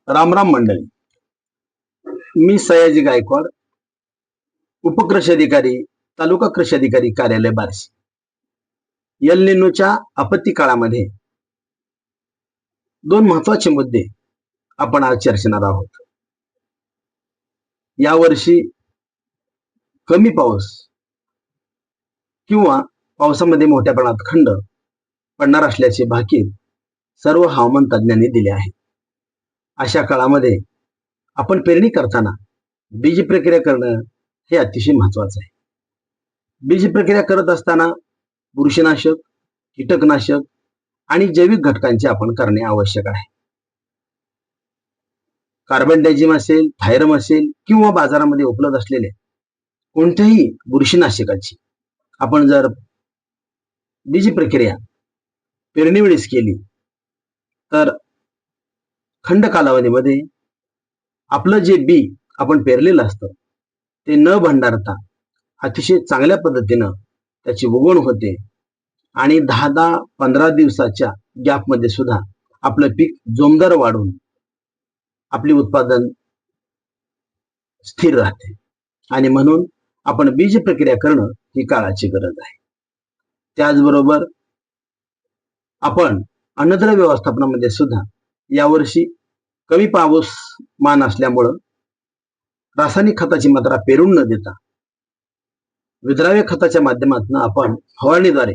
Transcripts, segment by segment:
रामराम मंडळी, मी सयाजी गायकवाड, उपकृषी अधिकारी, तालुका कृषी अधिकारी कार्यालय बार्शी। एल निनोच्या आपत्ती काळामध्ये दोन महत्वाचे मुद्दे आपण आज चर्चिणार आहोत। यावर्षी कमी पाऊस किंवा पावसामध्ये मोठ्या प्रमाणात खंड पडणार असल्याचे भाकीत सर्व हवामान तज्ञांनी दिले आहे। अशा काळामध्ये आपण पेरणी करताना बीज प्रक्रिया करणं हे अतिशय महत्वाचं आहे। बीज प्रक्रिया करत असताना बुरशीनाशक, कीटकनाशक आणि जैविक घटकांचे आपण करणे आवश्यक आहे। कार्बन डायझिम असेल, थायरम असेल किंवा बाजारामध्ये उपलब्ध असलेले कोणत्याही बुरशीनाशकाची आपण जर बीज प्रक्रिया पेरणीवेळेस केली तर खंड कालावधीमध्ये आपलं जे बी आपण पेरलेलं असतं ते न भंडारता अतिशय चांगल्या पद्धतीनं त्याची उगवण होते आणि 10-15 दिवसाच्या गॅपमध्ये सुद्धा आपलं पीक जोमदार वाढून आपले उत्पादन स्थिर राहते। आणि म्हणून आपण बीज प्रक्रिया करणं ही काळाची गरज आहे। त्याचबरोबर आपण अन्नद्रव्य व्यवस्थापनामध्ये सुद्धा यावर्षी कमी पाऊसमान असल्यामुळं रासायनिक खताची मात्रा पेरून न देता विद्राव्य खताच्या माध्यमातून आपण फवारणीद्वारे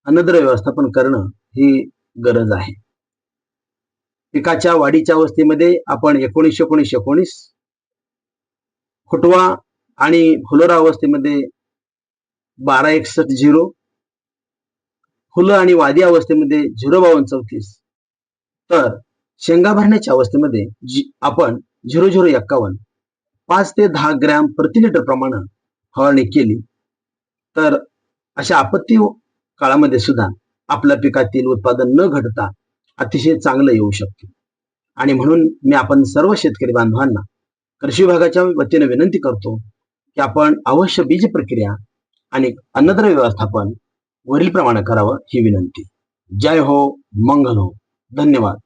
अन्नद्रव्य व्यवस्थापन करणं ही गरज आहे। पिकाच्या वाढीच्या अवस्थेमध्ये आपण 19-19-19 फुटवा आणि फुलोरा अवस्थेमध्ये 12-61-0, फुलं आणि वादी अवस्थेमध्ये 0-52-34, तर शेंगा भरण्याच्या अवस्थेमध्ये आपण 0-0-51 5 ते 10 ग्रॅम प्रति लिटर प्रमाणे फवारणी केली तर अशा आपत्ती काळामध्ये सुद्धा आपल्या पिकातील उत्पादन न घटता अतिशय चांगलं येऊ शकते। आणि म्हणून मी आपण सर्व शेतकरी बांधवांना कृषी विभागाच्या वतीने विनंती करतो की आपण अवश्य बीज प्रक्रिया आणि अन्नद्रव्य व्यवस्थापन वरील प्रमाणे करावं ही विनंती। जय हो, मंगल हो, धन्यवाद।